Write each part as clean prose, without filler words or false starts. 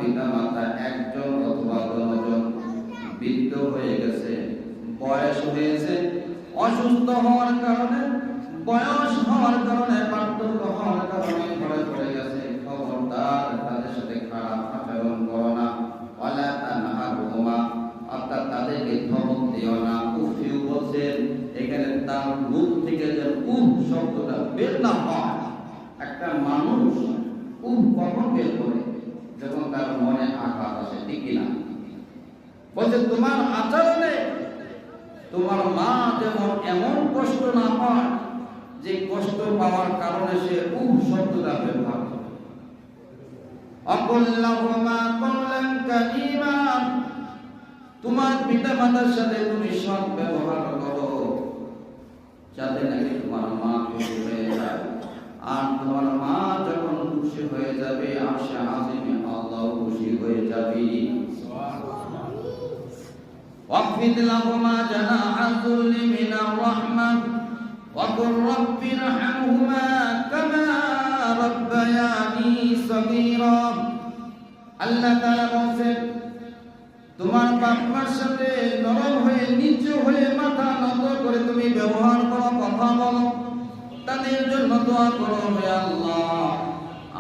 পিতা মাতা একজন অথবা দুজন বৃদ্ধ হয়ে গেছে, বয়স হয়েছে, অসুস্থ হওয়ার কারণে, বয়স হওয়ার কারণে, বার্ধক্য হওয়ার কারণে ঘরে পড়ে গেছে, খবরদার তাদের সাথে খারাপ আচরণ করো না। ওয়ালা তানহারহুমা, অর্থাৎ তাদেরকে ধমক দিও না। উফিউ বলছেন, এখানে তার মুখ থেকে যে উফ শব্দটা বের না হয়। একটা মানুষ উফ কখন বের করে? যখন তার মনে আঘাত আসে, ঠিক কিনা? বলছে তোমার আচরণে তোমার মা যেমন এমন কষ্ট না পায় যে কষ্ট পাওয়ার কারণে সে উফ শব্দটা ব্যবহার করে। আকুল্লাহুমা কওলান কারীমা, তোমার পিতা মাতার সাথে তুমি সৎ ব্যবহার করো, যাতে নাকি তোমার মা খুশি হয়ে যায়। আর তোমার মা যখন খুশি হয়ে যাবে, আরশে আজিমে আল্লাহ খুশি হয়ে যাবে। واخفض لهما جناح الذل من الرحمة وقل رب ارحمهما كما ربياني صغيرا। আল্লাহ তাআলা বলেন, তোমার বাপ মার সাথে নরম হয়ে, নিচু হয়ে, মাথা নত করে তুমি ব্যবহার করো, কথা বলো, তাদের জন্য দোয়া করো, হে আল্লাহ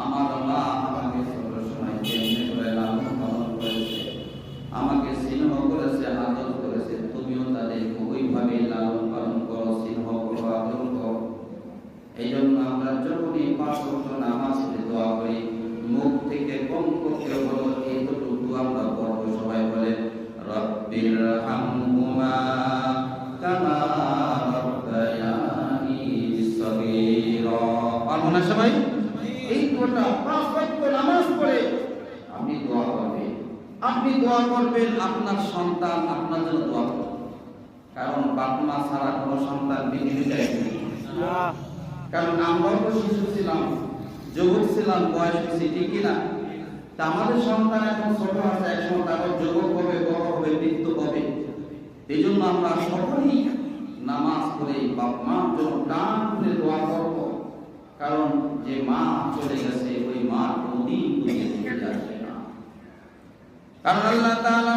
আমার মা আমাকে ছোট সময় কেমনে করে লালন পালন করেছে, আমাকে স্নেহ করেছে, আদর করেছে, তুমিও তাদেরকে ওইভাবে লালন পালন করো, স্নেহ করো, আদর করো। এই জন্য আমরা যখনই ৫ ওয়াক্ত নামাজ পড়ে দোয়া করি, মুখ থেকে কমপক্ষে হলো এইটুকু আমরা পড়বো। সবাই বলে রব্বিরহামহুমা কামা রাব্বায়ানি সগীরা। পারবো না সবাই? এই দোয়াটা ৫ ওয়াক্ত নামাজ পড়ে আপনি দোয়া করবেন। আপনি দোয়া করবেন, আপনার সন্তান আপনার জন্য দোয়া করবে। কারণ বাপ মা ছাড়া কোনো সন্তান পৃথিবীতে যায় না। কারণ আমরাও তো শিশু ছিলাম, যুবক ছিলাম, বয়স হয়েছে, ঠিক কিনা? তা আমাদের সন্তান এখন ছোট আছে, একসময় তারপর যুবক হবে, বড় হবে, বৃদ্ধ হবে। এই জন্য আমরা সকলেই নামাজ পড়ে বাপ মার জন্য প্রাণ খুলে দোয়া করব। কারণ যে মা চলে গেছে, ওই মা কোনদিন দুনিয়া থেকে যাবে না। কারণ আল্লাহ তাআলা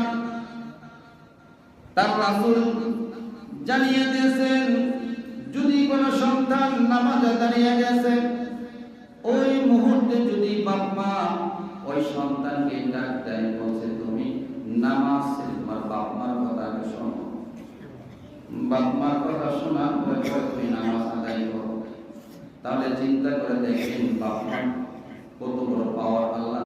তার রাসূল জানিয়ে দিয়েছেন, যদি কোনো সন্তান নামাজে দাঁড়িয়ে গেছে, ওই মুহূর্তে যদি বাপ মা ওই সন্তানকে ডাক দেয়, বলছে তুমি নামাজ তোমার বাপ মার কথা শোনো, বাপ মার কথা শোনার পরে তুমি নামাজ আদায় করো, তাহলে চিন্তা করে দেখেন বাপ মা কত বড় পাওয়ার আল্লাহ